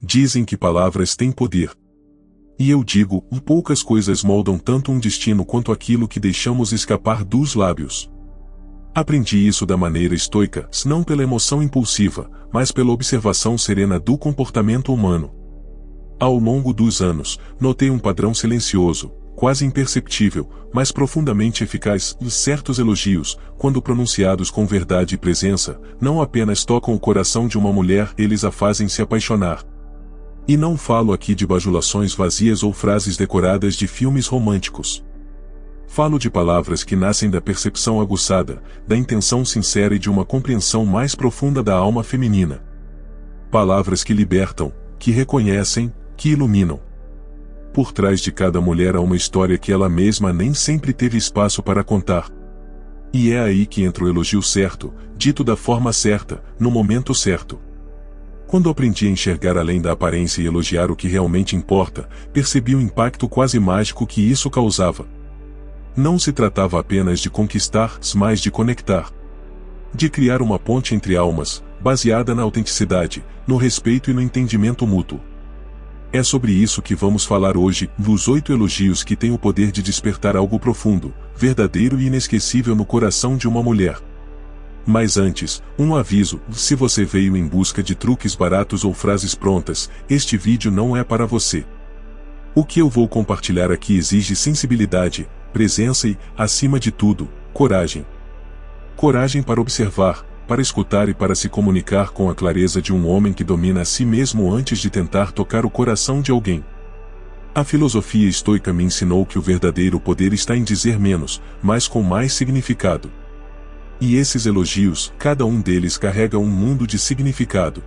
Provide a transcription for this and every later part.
Dizem que palavras têm poder. E eu digo, poucas coisas moldam tanto um destino quanto aquilo que deixamos escapar dos lábios. Aprendi isso da maneira estoica, não pela emoção impulsiva, mas pela observação serena do comportamento humano. Ao longo dos anos, notei um padrão silencioso, quase imperceptível, mas profundamente eficaz. Certos elogios, quando pronunciados com verdade e presença, não apenas tocam o coração de uma mulher, eles a fazem se apaixonar. E não falo aqui de bajulações vazias ou frases decoradas de filmes românticos. Falo de palavras que nascem da percepção aguçada, da intenção sincera e de uma compreensão mais profunda da alma feminina. Palavras que libertam, que reconhecem, que iluminam. Por trás de cada mulher há uma história que ela mesma nem sempre teve espaço para contar. E é aí que entra o elogio certo, dito da forma certa, no momento certo. Quando aprendi a enxergar além da aparência e elogiar o que realmente importa, percebi o impacto quase mágico que isso causava. Não se tratava apenas de conquistar, mas de conectar. De criar uma ponte entre almas, baseada na autenticidade, no respeito e no entendimento mútuo. É sobre isso que vamos falar hoje, dos 8 elogios que têm o poder de despertar algo profundo, verdadeiro e inesquecível no coração de uma mulher. Mas antes, um aviso: se você veio em busca de truques baratos ou frases prontas, este vídeo não é para você. O que eu vou compartilhar aqui exige sensibilidade, presença e, acima de tudo, coragem. Coragem para observar, para escutar e para se comunicar com a clareza de um homem que domina a si mesmo antes de tentar tocar o coração de alguém. A filosofia estoica me ensinou que o verdadeiro poder está em dizer menos, mas com mais significado. E esses elogios, cada um deles carrega um mundo de significado.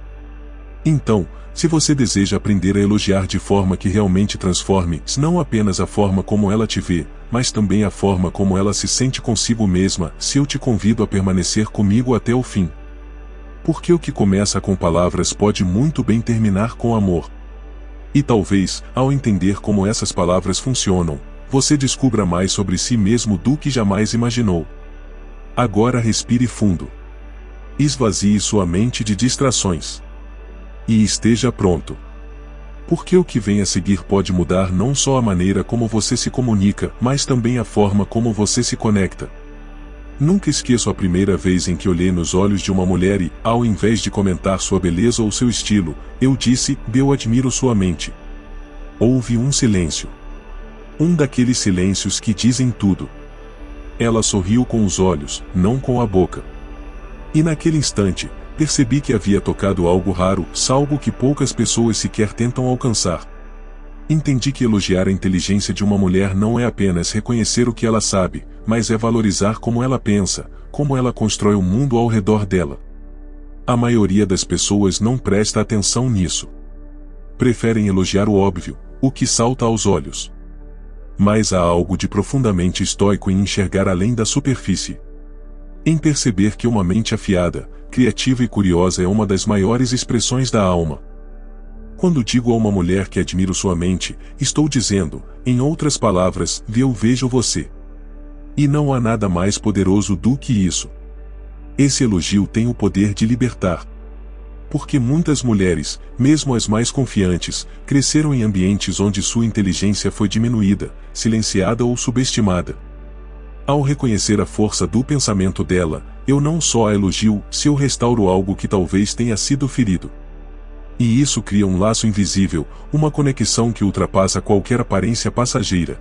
Então, se você deseja aprender a elogiar de forma que realmente transforme, não apenas a forma como ela te vê, mas também a forma como ela se sente consigo mesma, eu te convido a permanecer comigo até o fim. Porque o que começa com palavras pode muito bem terminar com amor. E talvez, ao entender como essas palavras funcionam, você descubra mais sobre si mesmo do que jamais imaginou. Agora respire fundo. Esvazie sua mente de distrações. E esteja pronto. Porque o que vem a seguir pode mudar não só a maneira como você se comunica, mas também a forma como você se conecta. Nunca esqueço a primeira vez em que olhei nos olhos de uma mulher e, ao invés de comentar sua beleza ou seu estilo, eu disse: eu admiro sua mente. Houve um silêncio. Um daqueles silêncios que dizem tudo. Ela sorriu com os olhos, não com a boca. E naquele instante, percebi que havia tocado algo raro, algo que poucas pessoas sequer tentam alcançar. Entendi que elogiar a inteligência de uma mulher não é apenas reconhecer o que ela sabe, mas é valorizar como ela pensa, como ela constrói o mundo ao redor dela. A maioria das pessoas não presta atenção nisso. Preferem elogiar o óbvio, o que salta aos olhos. Mas há algo de profundamente estoico em enxergar além da superfície. Em perceber que uma mente afiada, criativa e curiosa é uma das maiores expressões da alma. Quando digo a uma mulher que admiro sua mente, estou dizendo, em outras palavras, eu vejo você. E não há nada mais poderoso do que isso. Esse elogio tem o poder de libertar. Porque muitas mulheres, mesmo as mais confiantes, cresceram em ambientes onde sua inteligência foi diminuída, silenciada ou subestimada. Ao reconhecer a força do pensamento dela, eu não só a elogio, eu restauro algo que talvez tenha sido ferido. E isso cria um laço invisível, uma conexão que ultrapassa qualquer aparência passageira.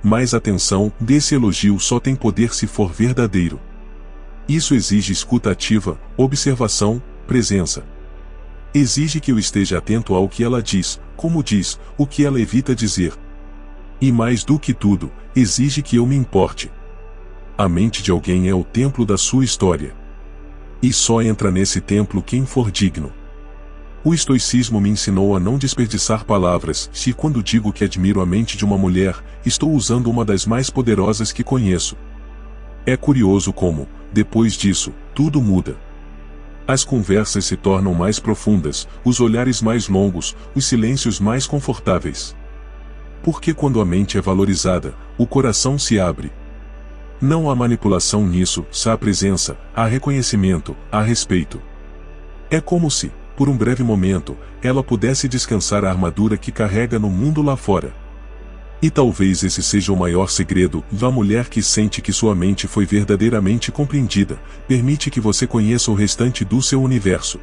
Mas atenção, desse elogio só tem poder se for verdadeiro. Isso exige escuta ativa, observação, presença. Exige que eu esteja atento ao que ela diz, como diz, o que ela evita dizer. E mais do que tudo, exige que eu me importe. A mente de alguém é o templo da sua história. E só entra nesse templo quem for digno. O estoicismo me ensinou a não desperdiçar palavras, se quando digo que admiro a mente de uma mulher, estou usando uma das mais poderosas que conheço. É curioso como, depois disso, tudo muda. As conversas se tornam mais profundas, os olhares mais longos, os silêncios mais confortáveis. Porque quando a mente é valorizada, o coração se abre. Não há manipulação nisso, há presença, há reconhecimento, há respeito. É como se, por um breve momento, ela pudesse descansar a armadura que carrega no mundo lá fora. E talvez esse seja o maior segredo da mulher que sente que sua mente foi verdadeiramente compreendida, permite que você conheça o restante do seu universo.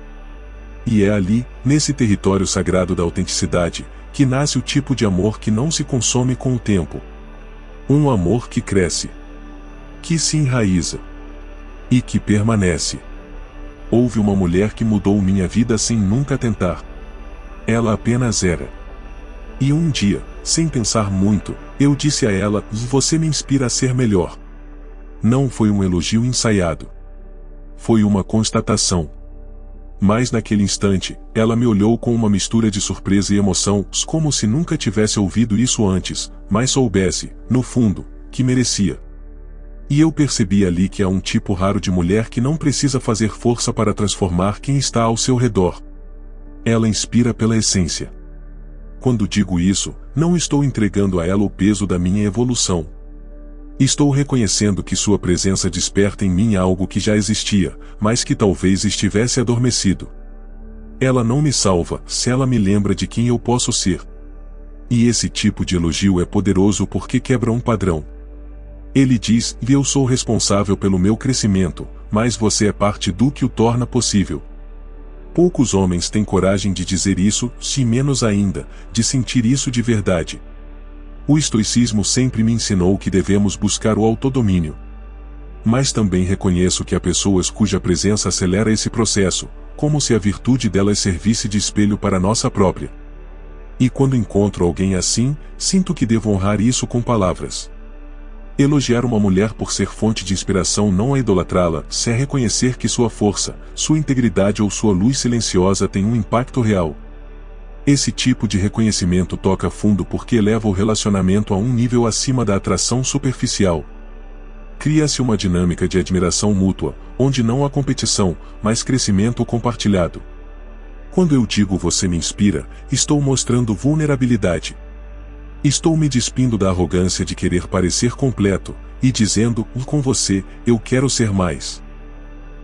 E é ali, nesse território sagrado da autenticidade, que nasce o tipo de amor que não se consome com o tempo. Um amor que cresce, que se enraiza e que permanece. Houve uma mulher que mudou minha vida sem nunca tentar. Ela apenas era. E um dia, sem pensar muito, eu disse a ela: "Você me inspira a ser melhor." Não foi um elogio ensaiado. Foi uma constatação. Mas naquele instante, ela me olhou com uma mistura de surpresa e emoção, como se nunca tivesse ouvido isso antes, mas soubesse, no fundo, que merecia. E eu percebi ali que há um tipo raro de mulher que não precisa fazer força para transformar quem está ao seu redor. Ela inspira pela essência. Quando digo isso, não estou entregando a ela o peso da minha evolução. Estou reconhecendo que sua presença desperta em mim algo que já existia, mas que talvez estivesse adormecido. Ela não me salva se ela me lembra de quem eu posso ser. E esse tipo de elogio é poderoso porque quebra um padrão. Ele diz: "Eu sou responsável pelo meu crescimento, mas você é parte do que o torna possível." Poucos homens têm coragem de dizer isso, se menos ainda, de sentir isso de verdade. O estoicismo sempre me ensinou que devemos buscar o autodomínio. Mas também reconheço que há pessoas cuja presença acelera esse processo, como se a virtude delas servisse de espelho para nossa própria. E quando encontro alguém assim, sinto que devo honrar isso com palavras. Elogiar uma mulher por ser fonte de inspiração não é idolatrá-la, se é reconhecer que sua força, sua integridade ou sua luz silenciosa tem um impacto real. Esse tipo de reconhecimento toca fundo porque eleva o relacionamento a um nível acima da atração superficial. Cria-se uma dinâmica de admiração mútua, onde não há competição, mas crescimento compartilhado. Quando eu digo "você me inspira", estou mostrando vulnerabilidade. Estou me despindo da arrogância de querer parecer completo, e dizendo: "Com você, eu quero ser mais."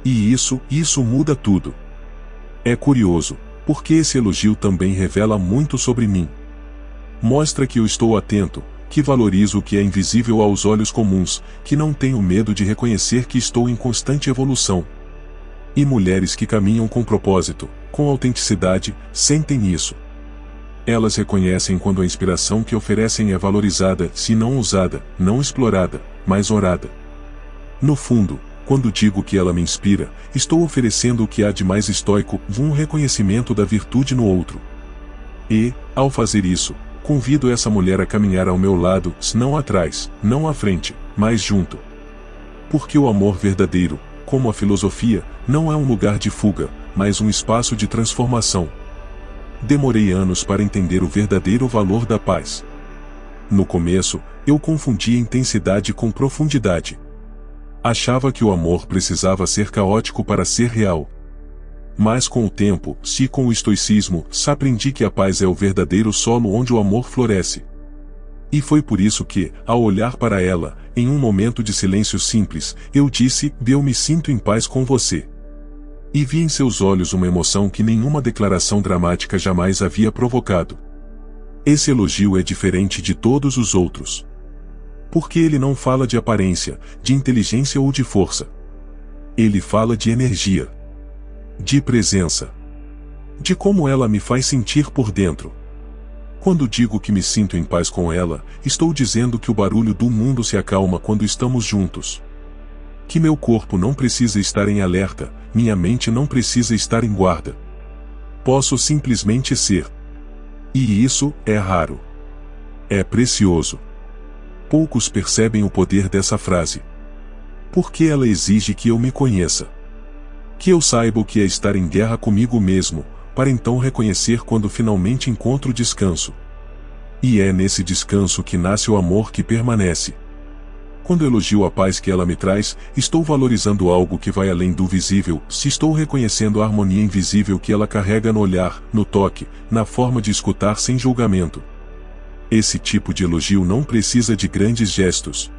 E isso muda tudo. É curioso, porque esse elogio também revela muito sobre mim. Mostra que eu estou atento, que valorizo o que é invisível aos olhos comuns, que não tenho medo de reconhecer que estou em constante evolução. E mulheres que caminham com propósito, com autenticidade, sentem isso. Elas reconhecem quando a inspiração que oferecem é valorizada, se não usada, não explorada, mas orada. No fundo, quando digo que ela me inspira, estou oferecendo o que há de mais estoico, um reconhecimento da virtude no outro. E, ao fazer isso, convido essa mulher a caminhar ao meu lado, não atrás, não à frente, mas junto. Porque o amor verdadeiro, como a filosofia, não é um lugar de fuga, mas um espaço de transformação. Demorei anos para entender o verdadeiro valor da paz. No começo, eu confundia intensidade com profundidade. Achava que o amor precisava ser caótico para ser real. Mas com o tempo, com o estoicismo, aprendi que a paz é o verdadeiro solo onde o amor floresce. E foi por isso que, ao olhar para ela, em um momento de silêncio simples, eu disse: "Eu me sinto em paz com você." E vi em seus olhos uma emoção que nenhuma declaração dramática jamais havia provocado. Esse elogio é diferente de todos os outros. Porque ele não fala de aparência, de inteligência ou de força. Ele fala de energia. De presença. De como ela me faz sentir por dentro. Quando digo que me sinto em paz com ela, estou dizendo que o barulho do mundo se acalma quando estamos juntos. Que meu corpo não precisa estar em alerta, minha mente não precisa estar em guarda. Posso simplesmente ser. E isso é raro. É precioso. Poucos percebem o poder dessa frase. Porque ela exige que eu me conheça. Que eu saiba o que é estar em guerra comigo mesmo, para então reconhecer quando finalmente encontro descanso. E é nesse descanso que nasce o amor que permanece. Quando elogio a paz que ela me traz, estou valorizando algo que vai além do visível, se estou reconhecendo a harmonia invisível que ela carrega no olhar, no toque, na forma de escutar sem julgamento. Esse tipo de elogio não precisa de grandes gestos.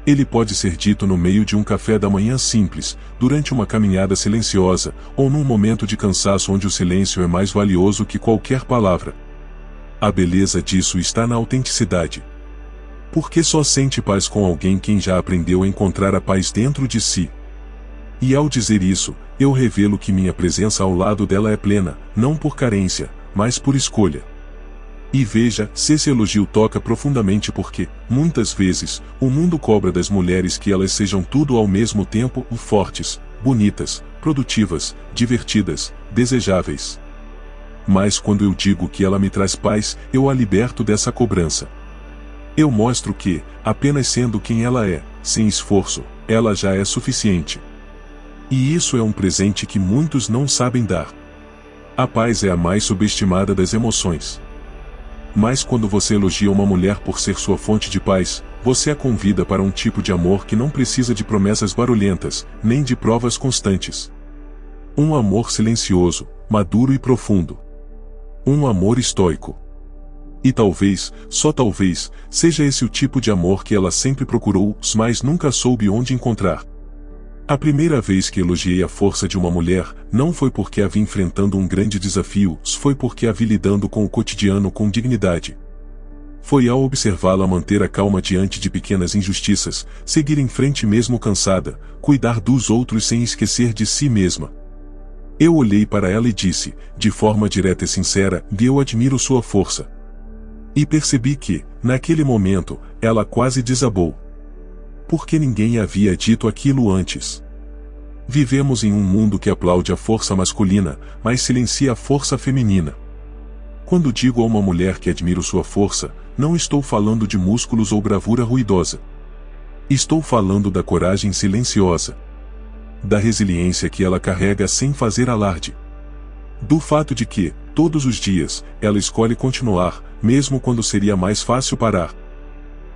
Ele pode ser dito no meio de um café da manhã simples, durante uma caminhada silenciosa, ou num momento de cansaço onde o silêncio é mais valioso que qualquer palavra. A beleza disso está na autenticidade. Porque só sente paz com alguém quem já aprendeu a encontrar a paz dentro de si. E ao dizer isso, eu revelo que minha presença ao lado dela é plena, não por carência, mas por escolha. E veja se esse elogio toca profundamente porque, muitas vezes, o mundo cobra das mulheres que elas sejam tudo ao mesmo tempo, fortes, bonitas, produtivas, divertidas, desejáveis. Mas quando eu digo que ela me traz paz, eu a liberto dessa cobrança. Eu mostro que, apenas sendo quem ela é, sem esforço, ela já é suficiente. E isso é um presente que muitos não sabem dar. A paz é a mais subestimada das emoções. Mas quando você elogia uma mulher por ser sua fonte de paz, você a convida para um tipo de amor que não precisa de promessas barulhentas, nem de provas constantes. Um amor silencioso, maduro e profundo. Um amor estoico. E talvez, só talvez, seja esse o tipo de amor que ela sempre procurou, mas nunca soube onde encontrar. A primeira vez que elogiei a força de uma mulher, não foi porque a vi enfrentando um grande desafio, foi porque a vi lidando com o cotidiano com dignidade. Foi ao observá-la manter a calma diante de pequenas injustiças, seguir em frente mesmo cansada, cuidar dos outros sem esquecer de si mesma. Eu olhei para ela e disse, de forma direta e sincera, que eu admiro sua força. E percebi que, naquele momento, ela quase desabou. Porque ninguém havia dito aquilo antes. Vivemos em um mundo que aplaude a força masculina, mas silencia a força feminina. Quando digo a uma mulher que admiro sua força, não estou falando de músculos ou bravura ruidosa. Estou falando da coragem silenciosa. Da resiliência que ela carrega sem fazer alarde. Do fato de que, todos os dias, ela escolhe continuar, mesmo quando seria mais fácil parar.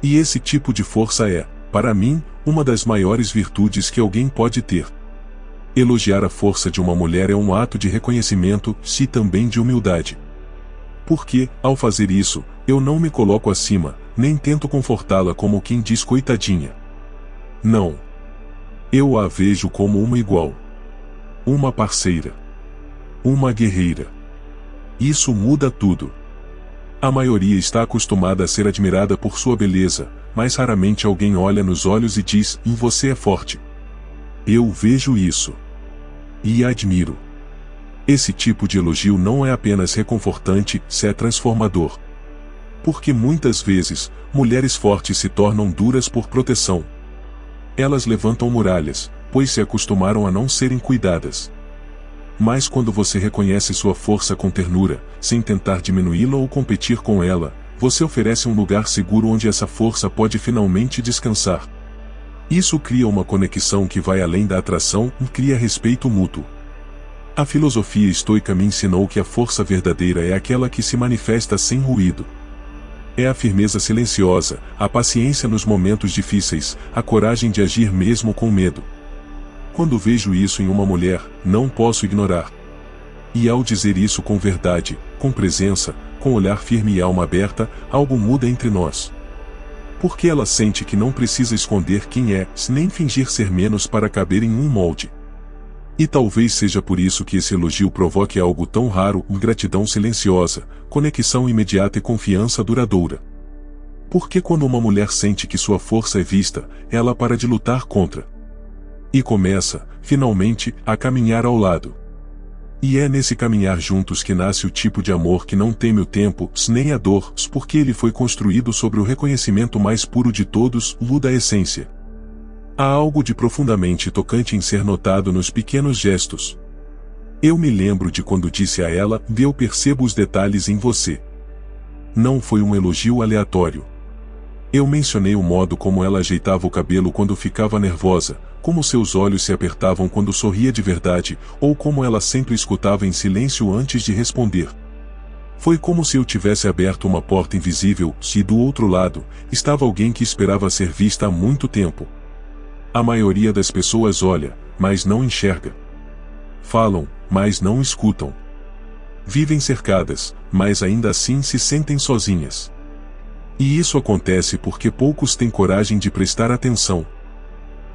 E esse tipo de força é, para mim, uma das maiores virtudes que alguém pode ter. Elogiar a força de uma mulher é um ato de reconhecimento, e também de humildade. Porque, ao fazer isso, eu não me coloco acima, nem tento confortá-la como quem diz coitadinha. Não. Eu a vejo como uma igual. Uma parceira. Uma guerreira. Isso muda tudo. A maioria está acostumada a ser admirada por sua beleza, mas raramente alguém olha nos olhos e diz, você é forte. Eu vejo isso. E admiro. Esse tipo de elogio não é apenas reconfortante, é transformador. Porque muitas vezes, mulheres fortes se tornam duras por proteção. Elas levantam muralhas, pois se acostumaram a não serem cuidadas. Mas quando você reconhece sua força com ternura, sem tentar diminuí-la ou competir com ela, você oferece um lugar seguro onde essa força pode finalmente descansar. Isso cria uma conexão que vai além da atração e cria respeito mútuo. A filosofia estoica me ensinou que a força verdadeira é aquela que se manifesta sem ruído. É a firmeza silenciosa, a paciência nos momentos difíceis, a coragem de agir mesmo com medo. Quando vejo isso em uma mulher, não posso ignorar. E ao dizer isso com verdade, com presença, com olhar firme e alma aberta, algo muda entre nós. Porque ela sente que não precisa esconder quem é, nem fingir ser menos para caber em um molde. E talvez seja por isso que esse elogio provoque algo tão raro, gratidão silenciosa, conexão imediata e confiança duradoura. Porque quando uma mulher sente que sua força é vista, ela para de lutar contra. E começa, finalmente, a caminhar ao lado. E é nesse caminhar juntos que nasce o tipo de amor que não teme o tempo, nem a dor, porque ele foi construído sobre o reconhecimento mais puro de todos, o da essência. Há algo de profundamente tocante em ser notado nos pequenos gestos. Eu me lembro de quando disse a ela, eu percebo os detalhes em você. Não foi um elogio aleatório. Eu mencionei o modo como ela ajeitava o cabelo quando ficava nervosa, como seus olhos se apertavam quando sorria de verdade, ou como ela sempre escutava em silêncio antes de responder. Foi como se eu tivesse aberto uma porta invisível, e do outro lado, estava alguém que esperava ser vista há muito tempo. A maioria das pessoas olha, mas não enxerga. Falam, mas não escutam. Vivem cercadas, mas ainda assim se sentem sozinhas. E isso acontece porque poucos têm coragem de prestar atenção.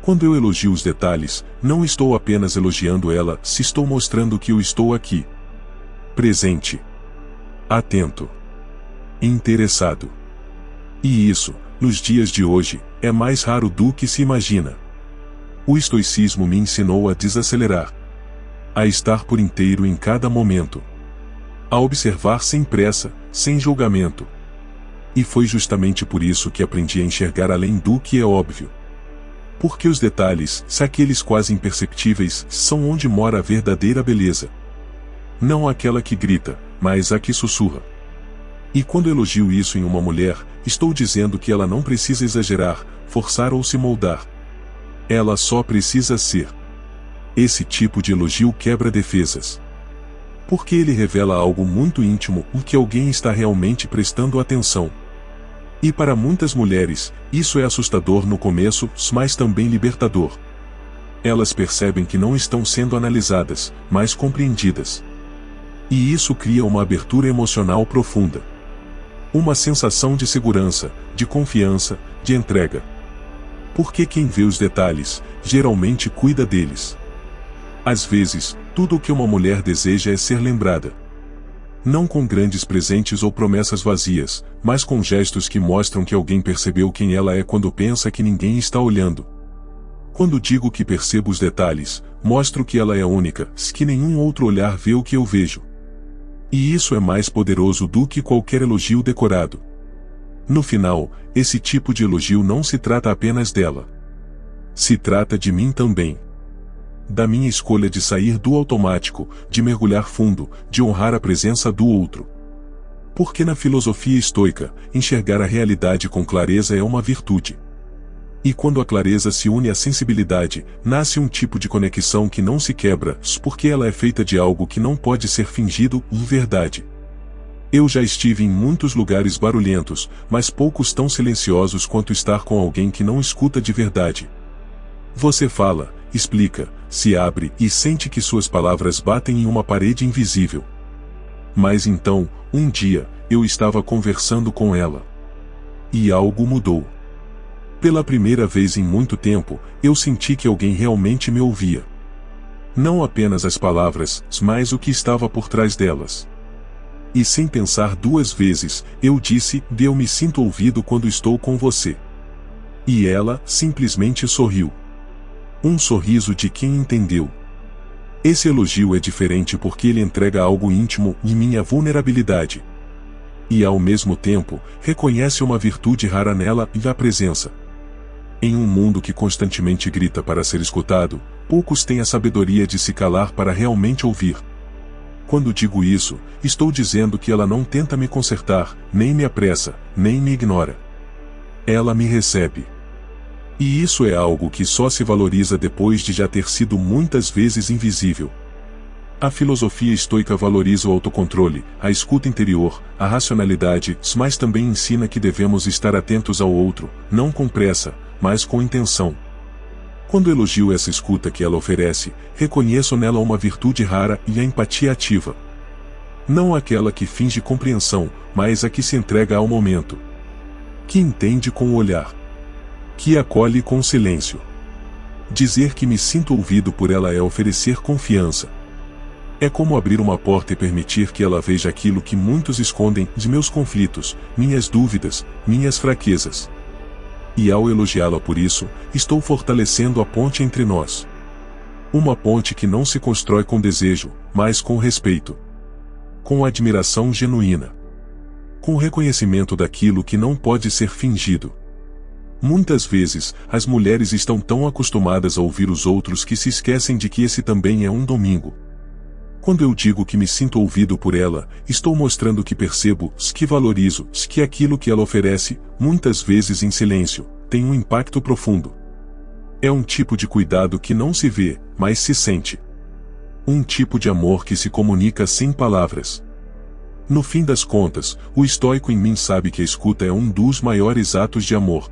Quando eu elogio os detalhes, não estou apenas elogiando ela, se estou mostrando que eu estou aqui. Presente. Atento. Interessado. E isso, nos dias de hoje, é mais raro do que se imagina. O estoicismo me ensinou a desacelerar. A estar por inteiro em cada momento. A observar sem pressa, sem julgamento. E foi justamente por isso que aprendi a enxergar além do que é óbvio. Porque os detalhes, se aqueles quase imperceptíveis, são onde mora a verdadeira beleza. Não aquela que grita, mas a que sussurra. E quando elogio isso em uma mulher, estou dizendo que ela não precisa exagerar, forçar ou se moldar. Ela só precisa ser. Esse tipo de elogio quebra defesas. Porque ele revela algo muito íntimo, o que alguém está realmente prestando atenção. E para muitas mulheres, isso é assustador no começo, mas também libertador. Elas percebem que não estão sendo analisadas, mas compreendidas. E isso cria uma abertura emocional profunda. Uma sensação de segurança, de confiança, de entrega. Porque quem vê os detalhes, geralmente cuida deles. Às vezes, tudo o que uma mulher deseja é ser lembrada. Não com grandes presentes ou promessas vazias, mas com gestos que mostram que alguém percebeu quem ela é quando pensa que ninguém está olhando. Quando digo que percebo os detalhes, mostro que ela é única, que nenhum outro olhar vê o que eu vejo. E isso é mais poderoso do que qualquer elogio decorado. No final, esse tipo de elogio não se trata apenas dela. Se trata de mim também. Da minha escolha de sair do automático, de mergulhar fundo, de honrar a presença do outro. Porque na filosofia estoica, enxergar a realidade com clareza é uma virtude. E quando a clareza se une à sensibilidade, nasce um tipo de conexão que não se quebra, porque ela é feita de algo que não pode ser fingido, verdade. Eu já estive em muitos lugares barulhentos, mas poucos tão silenciosos quanto estar com alguém que não escuta de verdade. Você fala, explica, se abre e sente que suas palavras batem em uma parede invisível. Mas então, um dia, eu estava conversando com ela. E algo mudou. Pela primeira vez em muito tempo, eu senti que alguém realmente me ouvia. Não apenas as palavras, mas o que estava por trás delas. E sem pensar duas vezes, eu disse, eu me sinto ouvido quando estou com você. E ela, simplesmente sorriu. Um sorriso de quem entendeu. Esse elogio é diferente porque ele entrega algo íntimo e minha vulnerabilidade. E ao mesmo tempo, reconhece uma virtude rara nela e a presença. Em um mundo que constantemente grita para ser escutado, poucos têm a sabedoria de se calar para realmente ouvir. Quando digo isso, estou dizendo que ela não tenta me consertar, nem me apressa, nem me ignora. Ela me recebe. E isso é algo que só se valoriza depois de já ter sido muitas vezes invisível. A filosofia estoica valoriza o autocontrole, a escuta interior, a racionalidade, mas também ensina que devemos estar atentos ao outro, não com pressa, mas com intenção. Quando elogio essa escuta que ela oferece, reconheço nela uma virtude rara e a empatia ativa. Não aquela que finge compreensão, mas a que se entrega ao momento. Que entende com o olhar. Que acolhe com silêncio. Dizer que me sinto ouvido por ela é oferecer confiança. É como abrir uma porta e permitir que ela veja aquilo que muitos escondem de meus conflitos, minhas dúvidas, minhas fraquezas. E ao elogiá-la por isso, estou fortalecendo a ponte entre nós. Uma ponte que não se constrói com desejo, mas com respeito. Com admiração genuína. Com reconhecimento daquilo que não pode ser fingido. Muitas vezes, as mulheres estão tão acostumadas a ouvir os outros que se esquecem de que esse também é um domingo. Quando eu digo que me sinto ouvido por ela, estou mostrando que percebo, que valorizo, que aquilo que ela oferece, muitas vezes em silêncio, tem um impacto profundo. É um tipo de cuidado que não se vê, mas se sente. Um tipo de amor que se comunica sem palavras. No fim das contas, o estoico em mim sabe que a escuta é um dos maiores atos de amor.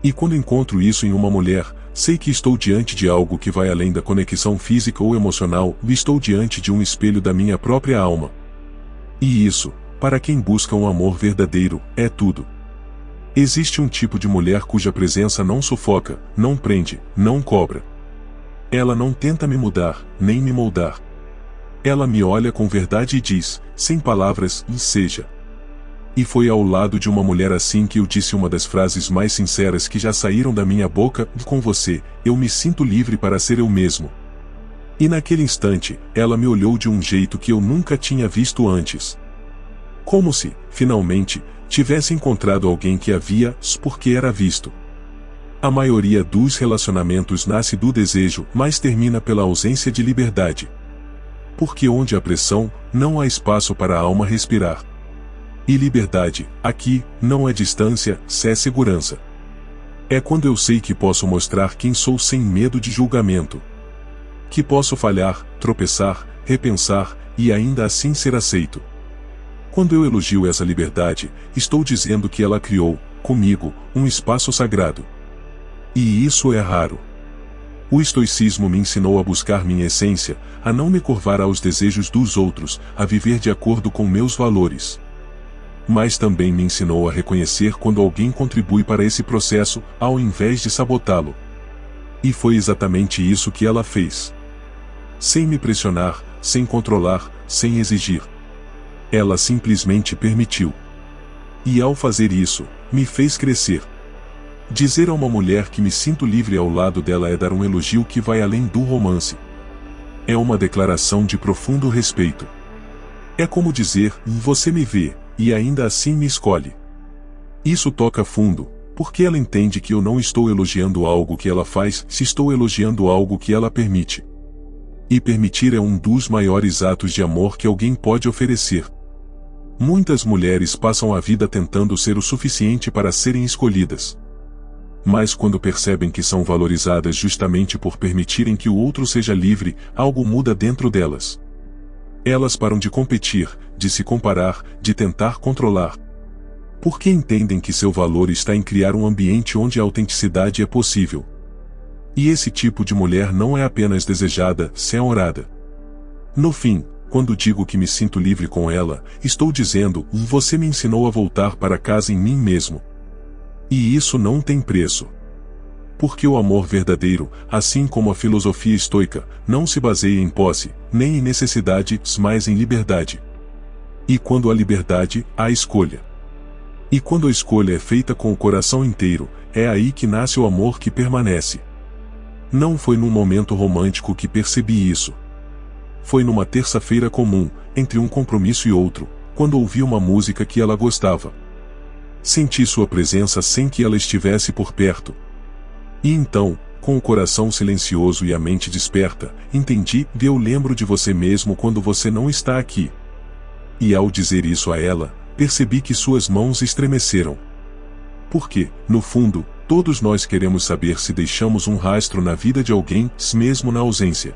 E quando encontro isso em uma mulher, sei que estou diante de algo que vai além da conexão física ou emocional, e estou diante de um espelho da minha própria alma. E isso, para quem busca um amor verdadeiro, é tudo. Existe um tipo de mulher cuja presença não sufoca, não prende, não cobra. Ela não tenta me mudar, nem me moldar. Ela me olha com verdade e diz, sem palavras, e seja. E foi ao lado de uma mulher assim que eu disse uma das frases mais sinceras que já saíram da minha boca, com você, eu me sinto livre para ser eu mesmo. E naquele instante, ela me olhou de um jeito que eu nunca tinha visto antes. Como se, finalmente, tivesse encontrado alguém que havia, porque era visto. A maioria dos relacionamentos nasce do desejo, mas termina pela ausência de liberdade. Porque onde há pressão, não há espaço para a alma respirar. E liberdade, aqui, não é distância, é segurança. É quando eu sei que posso mostrar quem sou sem medo de julgamento. Que posso falhar, tropeçar, repensar, e ainda assim ser aceito. Quando eu elogio essa liberdade, estou dizendo que ela criou, comigo, um espaço sagrado. E isso é raro. O estoicismo me ensinou a buscar minha essência, a não me curvar aos desejos dos outros, a viver de acordo com meus valores. Mas também me ensinou a reconhecer quando alguém contribui para esse processo, ao invés de sabotá-lo. E foi exatamente isso que ela fez. Sem me pressionar, sem controlar, sem exigir. Ela simplesmente permitiu. E ao fazer isso, me fez crescer. Dizer a uma mulher que me sinto livre ao lado dela é dar um elogio que vai além do romance. É uma declaração de profundo respeito. É como dizer, você me vê, e ainda assim me escolhe. Isso toca fundo, porque ela entende que eu não estou elogiando algo que ela faz, se estou elogiando algo que ela permite. E permitir é um dos maiores atos de amor que alguém pode oferecer. Muitas mulheres passam a vida tentando ser o suficiente para serem escolhidas. Mas quando percebem que são valorizadas justamente por permitirem que o outro seja livre, algo muda dentro delas. Elas param de competir, de se comparar, de tentar controlar. Porque entendem que seu valor está em criar um ambiente onde a autenticidade é possível. E esse tipo de mulher não é apenas desejada, é honrada. No fim, quando digo que me sinto livre com ela, estou dizendo, você me ensinou a voltar para casa em mim mesmo. E isso não tem preço. Porque o amor verdadeiro, assim como a filosofia estoica, não se baseia em posse, nem em necessidade, mas em liberdade. E quando há liberdade, há escolha. E quando a escolha é feita com o coração inteiro, é aí que nasce o amor que permanece. Não foi num momento romântico que percebi isso. Foi numa terça-feira comum, entre um compromisso e outro, quando ouvi uma música que ela gostava. Senti sua presença sem que ela estivesse por perto. E então, com o coração silencioso e a mente desperta, entendi, eu lembro de você mesmo quando você não está aqui. E ao dizer isso a ela, percebi que suas mãos estremeceram. Porque, no fundo, todos nós queremos saber se deixamos um rastro na vida de alguém, mesmo na ausência.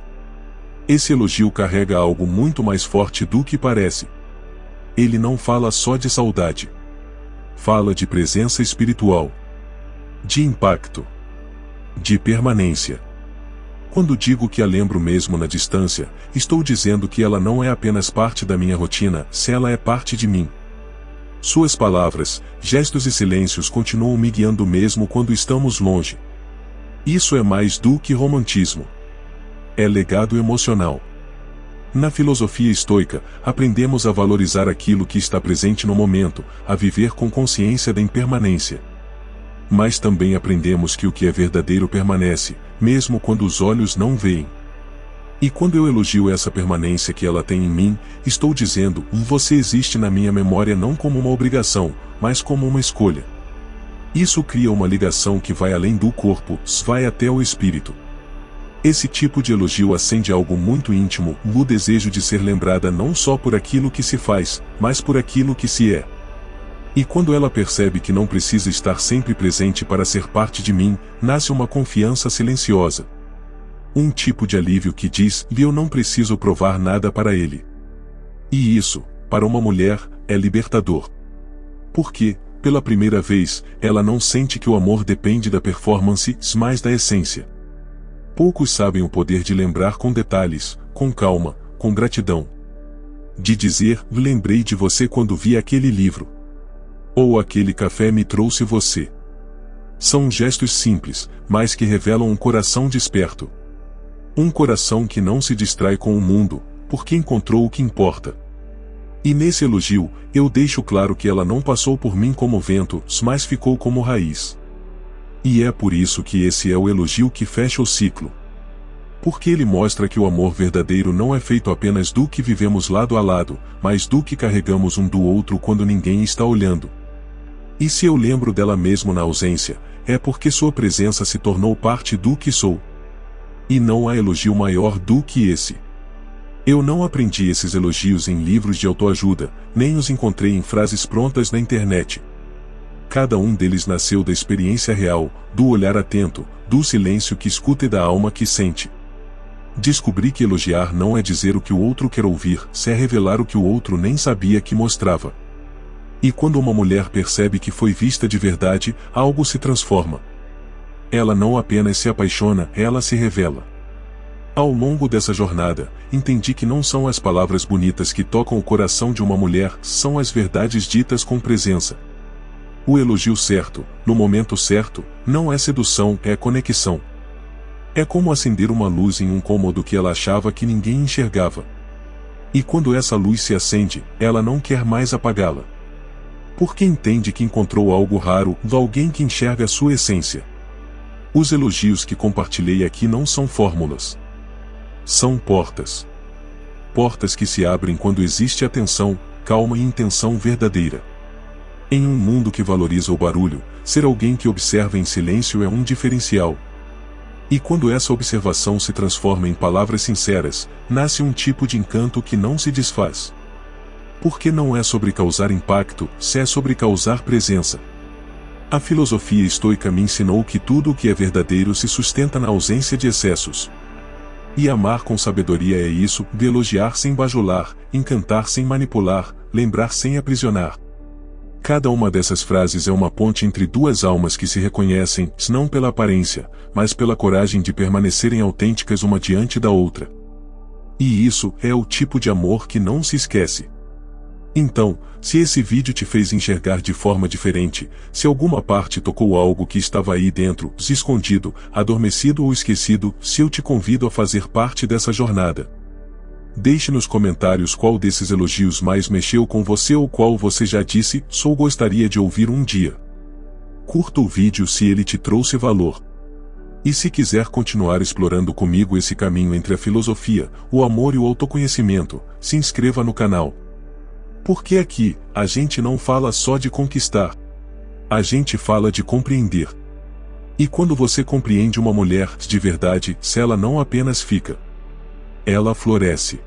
Esse elogio carrega algo muito mais forte do que parece. Ele não fala só de saudade. Fala de presença espiritual. De impacto. De permanência. Quando digo que a lembro mesmo na distância, estou dizendo que ela não é apenas parte da minha rotina, se ela é parte de mim. Suas palavras, gestos e silêncios continuam me guiando mesmo quando estamos longe. Isso é mais do que romantismo. É legado emocional. Na filosofia estoica, aprendemos a valorizar aquilo que está presente no momento, a viver com consciência da impermanência. Mas também aprendemos que o que é verdadeiro permanece, mesmo quando os olhos não veem. E quando eu elogio essa permanência que ela tem em mim, estou dizendo, você existe na minha memória não como uma obrigação, mas como uma escolha. Isso cria uma ligação que vai além do corpo, vai até o espírito. Esse tipo de elogio acende algo muito íntimo, o desejo de ser lembrada não só por aquilo que se faz, mas por aquilo que se é. E quando ela percebe que não precisa estar sempre presente para ser parte de mim, nasce uma confiança silenciosa. Um tipo de alívio que diz, eu não preciso provar nada para ele. E isso, para uma mulher, é libertador. Porque, pela primeira vez, ela não sente que o amor depende da performance, mas da essência. Poucos sabem o poder de lembrar com detalhes, com calma, com gratidão. De dizer, lembrei de você quando vi aquele livro. Ou aquele café me trouxe você. São gestos simples, mas que revelam um coração desperto. Um coração que não se distrai com o mundo, porque encontrou o que importa. E nesse elogio, eu deixo claro que ela não passou por mim como vento, mas ficou como raiz. E é por isso que esse é o elogio que fecha o ciclo. Porque ele mostra que o amor verdadeiro não é feito apenas do que vivemos lado a lado, mas do que carregamos um do outro quando ninguém está olhando. E se eu lembro dela mesmo na ausência, é porque sua presença se tornou parte do que sou. E não há elogio maior do que esse. Eu não aprendi esses elogios em livros de autoajuda, nem os encontrei em frases prontas na internet. Cada um deles nasceu da experiência real, do olhar atento, do silêncio que escuta e da alma que sente. Descobri que elogiar não é dizer o que o outro quer ouvir, se é revelar o que o outro nem sabia que mostrava. E quando uma mulher percebe que foi vista de verdade, algo se transforma. Ela não apenas se apaixona, ela se revela. Ao longo dessa jornada, entendi que não são as palavras bonitas que tocam o coração de uma mulher, são as verdades ditas com presença. O elogio certo, no momento certo, não é sedução, é conexão. É como acender uma luz em um cômodo que ela achava que ninguém enxergava. E quando essa luz se acende, ela não quer mais apagá-la. Porque entende que encontrou algo raro, alguém que enxerga a sua essência. Os elogios que compartilhei aqui não são fórmulas. São portas. Portas que se abrem quando existe atenção, calma e intenção verdadeira. Em um mundo que valoriza o barulho, ser alguém que observa em silêncio é um diferencial. E quando essa observação se transforma em palavras sinceras, nasce um tipo de encanto que não se desfaz. Porque não é sobre causar impacto, se é sobre causar presença. A filosofia estoica me ensinou que tudo o que é verdadeiro se sustenta na ausência de excessos. E amar com sabedoria é isso, de elogiar sem bajular, encantar sem manipular, lembrar sem aprisionar. Cada uma dessas frases é uma ponte entre duas almas que se reconhecem, não pela aparência, mas pela coragem de permanecerem autênticas uma diante da outra. E isso é o tipo de amor que não se esquece. Então, se esse vídeo te fez enxergar de forma diferente, se alguma parte tocou algo que estava aí dentro, escondido, adormecido ou esquecido, se eu te convido a fazer parte dessa jornada. Deixe nos comentários qual desses elogios mais mexeu com você ou qual você já disse, só gostaria de ouvir um dia. Curta o vídeo se ele te trouxe valor. E se quiser continuar explorando comigo esse caminho entre a filosofia, o amor e o autoconhecimento, se inscreva no canal. Porque aqui, a gente não fala só de conquistar. A gente fala de compreender. E quando você compreende uma mulher de verdade, se ela não apenas fica, ela floresce.